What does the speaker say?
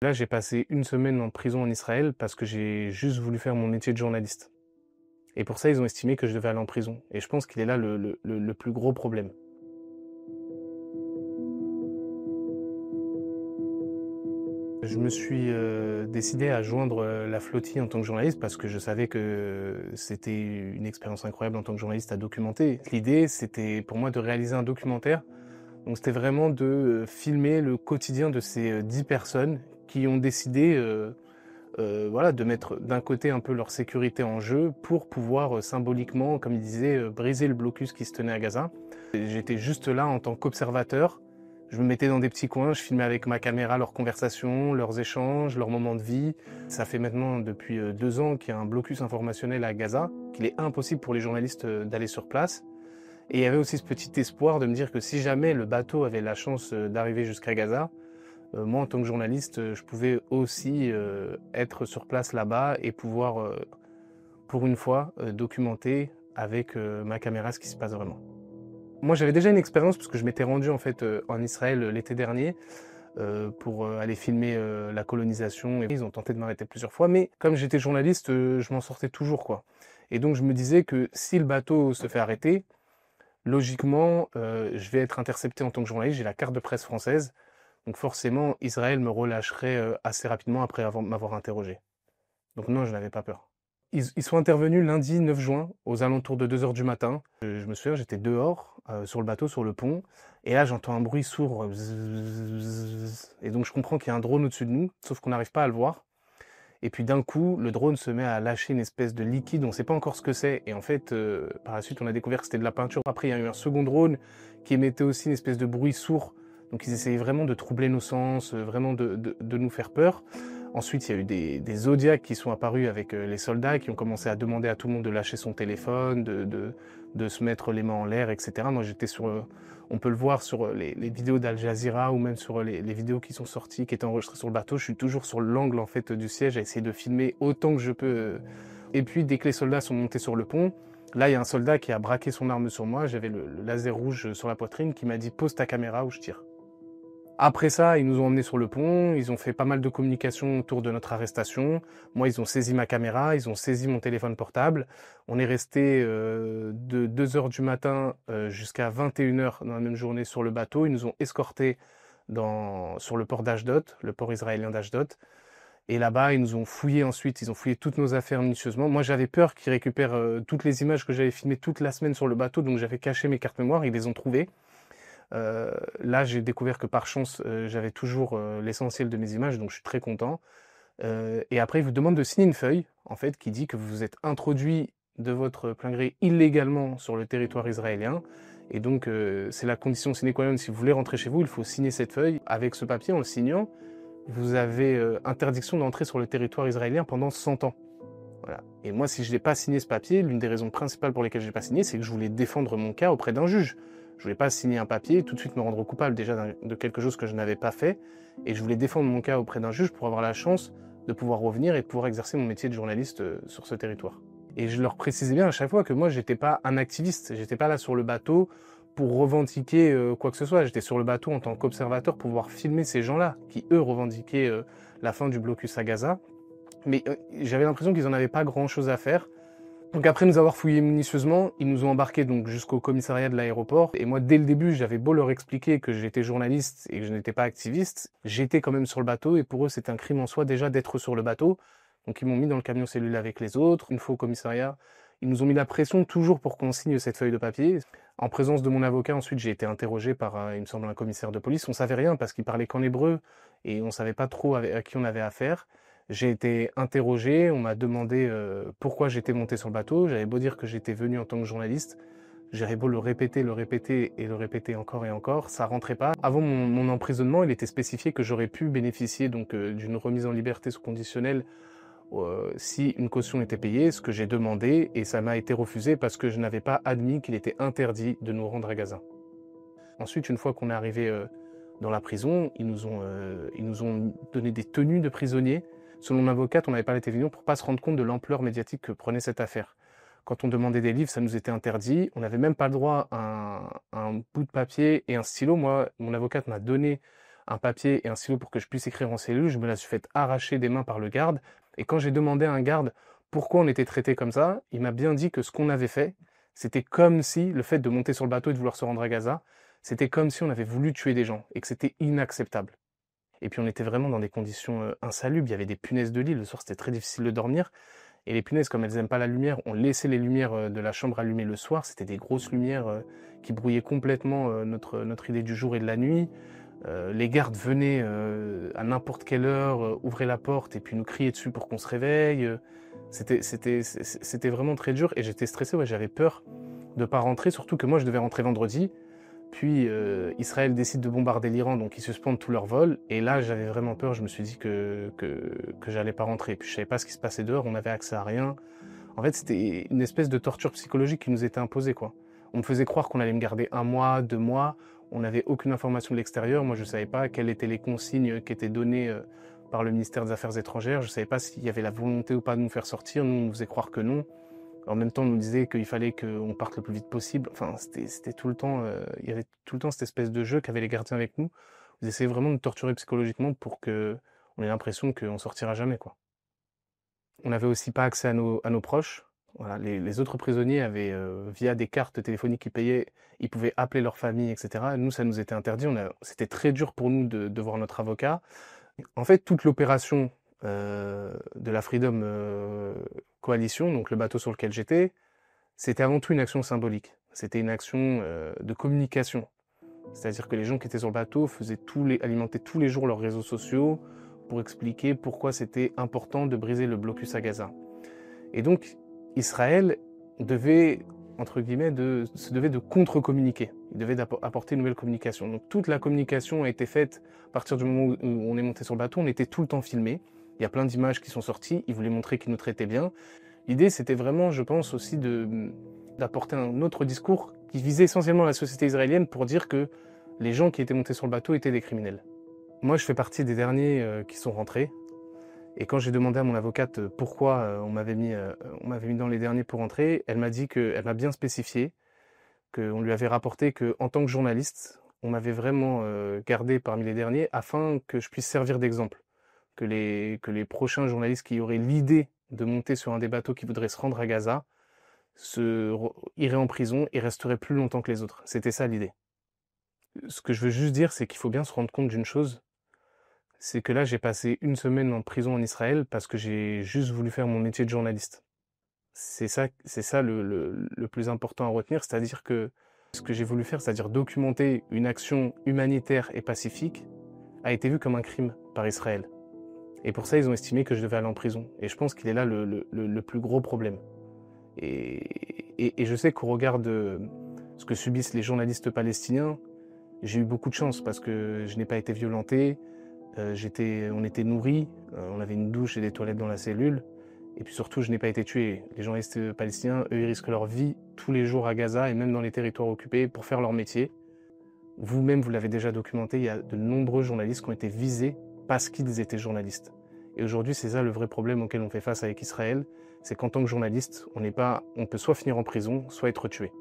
Là, j'ai passé une semaine en prison en Israël parce que j'ai juste voulu faire mon métier de journaliste. Et pour ça, ils ont estimé que je devais aller en prison. Et je pense qu'il est là le plus gros problème. Je me suis décidé à joindre la flottille en tant que journaliste parce que je savais que c'était une expérience incroyable en tant que journaliste à documenter. L'idée, c'était pour moi de réaliser un documentaire. Donc c'était vraiment de filmer le quotidien de ces 10 personnes qui ont décidé voilà, de mettre d'un côté un peu leur sécurité en jeu pour pouvoir symboliquement, comme il disait, briser le blocus qui se tenait à Gaza. J'étais juste là en tant qu'observateur. Je me mettais dans des petits coins, je filmais avec ma caméra leurs conversations, leurs échanges, leurs moments de vie. Ça fait maintenant depuis 2 ans qu'il y a un blocus informationnel à Gaza, qu'il est impossible pour les journalistes d'aller sur place. Et il y avait aussi ce petit espoir de me dire que si jamais le bateau avait la chance d'arriver jusqu'à Gaza, moi, en tant que journaliste, je pouvais aussi être sur place là-bas et pouvoir, pour une fois, documenter avec ma caméra ce qui se passe vraiment. Moi, j'avais déjà une expérience parce que je m'étais rendu en fait en Israël l'été dernier pour aller filmer la colonisation. Et ils ont tenté de m'arrêter plusieurs fois, mais comme j'étais journaliste, je m'en sortais toujours, quoi. Et donc, je me disais que si le bateau se fait arrêter, logiquement, je vais être intercepté en tant que journaliste. J'ai la carte de presse française. Donc forcément, Israël me relâcherait assez rapidement après m'avoir interrogé. Donc non, je n'avais pas peur. Ils sont intervenus lundi 9 juin, aux alentours de 2 heures du matin. Je me souviens, j'étais dehors, sur le bateau, sur le pont, et là j'entends un bruit sourd. Et donc je comprends qu'il y a un drone au-dessus de nous, sauf qu'on n'arrive pas à le voir. Et puis d'un coup, le drone se met à lâcher une espèce de liquide, on ne sait pas encore ce que c'est. Et en fait, par la suite, on a découvert que c'était de la peinture. Après, il y a eu un second drone qui émettait aussi une espèce de bruit sourd. Donc ils essayaient vraiment de troubler nos sens, vraiment de nous faire peur. Ensuite, il y a eu des Zodiacs qui sont apparus avec les soldats, qui ont commencé à demander à tout le monde de lâcher son téléphone, de se mettre les mains en l'air, etc. Moi, j'étais sur... on peut le voir sur les vidéos d'Al Jazeera ou même sur les vidéos qui sont sorties, qui étaient enregistrées sur le bateau. Je suis toujours sur l'angle en fait du siège à essayer de filmer autant que je peux. Et puis, dès que les soldats sont montés sur le pont, là, il y a un soldat qui a braqué son arme sur moi. J'avais le laser rouge sur la poitrine qui m'a dit « Pose ta caméra ou je tire ». Après ça, ils nous ont emmenés sur le pont, ils ont fait pas mal de communication autour de notre arrestation. Moi, ils ont saisi ma caméra, ils ont saisi mon téléphone portable. On est resté de 2 heures du matin jusqu'à 21 heures dans la même journée sur le bateau. Ils nous ont escortés sur le port d'Ashdod, le port israélien d'Ashdod. Et là-bas, ils nous ont fouillé ensuite, ils ont fouillé toutes nos affaires minutieusement. Moi, j'avais peur qu'ils récupèrent toutes les images que j'avais filmées toute la semaine sur le bateau, donc j'avais caché mes cartes mémoire, ils les ont trouvées. Là, j'ai découvert que par chance, j'avais toujours l'essentiel de mes images, donc je suis très content. Et après, il vous demande de signer une feuille, en fait, qui dit que vous vous êtes introduit de votre plein gré illégalement sur le territoire israélien. Et donc, c'est la condition sine qua non. Si vous voulez rentrer chez vous, il faut signer cette feuille. Avec ce papier, en le signant, vous avez interdiction d'entrer sur le territoire israélien pendant 100 ans. Voilà. Et moi, si je n'ai pas signé ce papier, l'une des raisons principales pour lesquelles je n'ai pas signé, c'est que je voulais défendre mon cas auprès d'un juge. Je voulais pas signer un papier et tout de suite me rendre coupable déjà de quelque chose que je n'avais pas fait. Et je voulais défendre mon cas auprès d'un juge pour avoir la chance de pouvoir revenir et de pouvoir exercer mon métier de journaliste sur ce territoire. Et je leur précisais bien à chaque fois que moi, j'étais pas un activiste. J'étais pas là sur le bateau pour revendiquer quoi que ce soit. J'étais sur le bateau en tant qu'observateur pour pouvoir filmer ces gens-là qui, eux, revendiquaient la fin du blocus à Gaza. Mais j'avais l'impression qu'ils en avaient pas grand-chose à faire. Donc après nous avoir fouillés minutieusement, ils nous ont embarqués donc jusqu'au commissariat de l'aéroport. Et moi, dès le début, j'avais beau leur expliquer que j'étais journaliste et que je n'étais pas activiste, j'étais quand même sur le bateau et pour eux, c'est un crime en soi déjà d'être sur le bateau. Donc ils m'ont mis dans le camion cellule avec les autres. Une fois au commissariat, ils nous ont mis la pression toujours pour qu'on signe cette feuille de papier. En présence de mon avocat, ensuite, j'ai été interrogé par, il me semble, un commissaire de police. On savait rien parce qu'il parlait qu'en hébreu et on savait pas trop à qui on avait affaire. J'ai été interrogé, on m'a demandé pourquoi j'étais monté sur le bateau. J'avais beau dire que j'étais venu en tant que journaliste, j'avais beau le répéter et le répéter encore et encore, ça rentrait pas. Avant mon emprisonnement, il était spécifié que j'aurais pu bénéficier donc d'une remise en liberté sous conditionnelle si une caution était payée, ce que j'ai demandé, et ça m'a été refusé parce que je n'avais pas admis qu'il était interdit de nous rendre à Gaza. Ensuite, une fois qu'on est arrivé dans la prison, ils nous ont donné des tenues de prisonniers. Selon l'avocate, on n'avait pas la télévision pour ne pas se rendre compte de l'ampleur médiatique que prenait cette affaire. Quand on demandait des livres, ça nous était interdit. On n'avait même pas le droit à un bout de papier et un stylo. Moi, mon avocate m'a donné un papier et un stylo pour que je puisse écrire en cellule. Je me la suis fait arracher des mains par le garde. Et quand j'ai demandé à un garde pourquoi on était traité comme ça, il m'a bien dit que ce qu'on avait fait, c'était comme si le fait de monter sur le bateau et de vouloir se rendre à Gaza, c'était comme si on avait voulu tuer des gens et que c'était inacceptable. Et puis on était vraiment dans des conditions insalubres. Il y avait des punaises de lit. Le soir, c'était très difficile de dormir. Et les punaises, comme elles n'aiment pas la lumière, on laissait les lumières de la chambre allumées le soir. C'était des grosses lumières qui brouillaient complètement notre idée du jour et de la nuit. Les gardes venaient à n'importe quelle heure, ouvraient la porte et puis nous criaient dessus pour qu'on se réveille. C'était vraiment très dur et j'étais stressé. Ouais, j'avais peur de pas rentrer, surtout que moi je devais rentrer vendredi. Puis Israël décide de bombarder l'Iran, donc ils suspendent tous leurs vols. Et là, j'avais vraiment peur. Je me suis dit que j'allais pas rentrer. Puis je savais pas ce qui se passait dehors. On n'avait accès à rien. En fait, c'était une espèce de torture psychologique qui nous était imposée, quoi. On me faisait croire qu'on allait me garder 1 mois, 2 mois. On n'avait aucune information de l'extérieur. Moi, je savais pas quelles étaient les consignes qui étaient données par le ministère des Affaires étrangères. Je savais pas s'il y avait la volonté ou pas de nous faire sortir. Nous, on nous faisait croire que non. En même temps, on nous disait qu'il fallait qu'on parte le plus vite possible. Enfin, c'était tout le temps, il y avait tout le temps cette espèce de jeu qu'avaient les gardiens avec nous. Ils essayaient vraiment de nous torturer psychologiquement pour que on ait l'impression qu'on sortira jamais, quoi. On n'avait aussi pas accès à nos proches. Voilà, les autres prisonniers avaient, via des cartes téléphoniques qu'ils payaient, ils pouvaient appeler leur famille, etc. Nous, ça nous était interdit. C'était très dur pour nous de voir notre avocat. En fait, toute l'opération de la Freedom Coalition, donc le bateau sur lequel j'étais, c'était avant tout une action symbolique. C'était une action de communication. C'est-à-dire que les gens qui étaient sur le bateau alimentaient tous les jours leurs réseaux sociaux pour expliquer pourquoi c'était important de briser le blocus à Gaza. Et donc, Israël devait, entre guillemets, se devait de contre-communiquer. Il devait apporter une nouvelle communication. Donc toute la communication a été faite à partir du moment où on est monté sur le bateau. On était tout le temps filmé. Il y a plein d'images qui sont sorties. Ils voulaient montrer qu'ils nous traitaient bien. L'idée, c'était vraiment, je pense, aussi d'apporter un autre discours qui visait essentiellement la société israélienne pour dire que les gens qui étaient montés sur le bateau étaient des criminels. Moi, je fais partie des derniers qui sont rentrés. Et quand j'ai demandé à mon avocate pourquoi on m'avait mis dans les derniers pour rentrer, elle m'a dit elle m'a bien spécifié qu'on lui avait rapporté qu'en tant que journaliste, on m'avait vraiment gardé parmi les derniers afin que je puisse servir d'exemple. Que les prochains journalistes qui auraient l'idée de monter sur un des bateaux qui voudraient se rendre à Gaza iraient en prison et resteraient plus longtemps que les autres. C'était ça l'idée. Ce que je veux juste dire, c'est qu'il faut bien se rendre compte d'une chose, c'est que là, j'ai passé 1 semaine en prison en Israël parce que j'ai juste voulu faire mon métier de journaliste. C'est ça le plus important à retenir, c'est-à-dire que ce que j'ai voulu faire, c'est-à-dire documenter une action humanitaire et pacifique, a été vu comme un crime par Israël. Et pour ça, ils ont estimé que je devais aller en prison. Et je pense qu'il est là le plus gros problème. Et je sais qu'au regard de ce que subissent les journalistes palestiniens, j'ai eu beaucoup de chance parce que je n'ai pas été violenté, on était nourris, on avait une douche et des toilettes dans la cellule. Et puis surtout, je n'ai pas été tué. Les journalistes palestiniens, eux, ils risquent leur vie tous les jours à Gaza et même dans les territoires occupés pour faire leur métier. Vous-même, vous l'avez déjà documenté, il y a de nombreux journalistes qui ont été visés parce qu'ils étaient journalistes. Et aujourd'hui, c'est ça le vrai problème auquel on fait face avec Israël, c'est qu'en tant que journaliste, on peut soit finir en prison, soit être tué.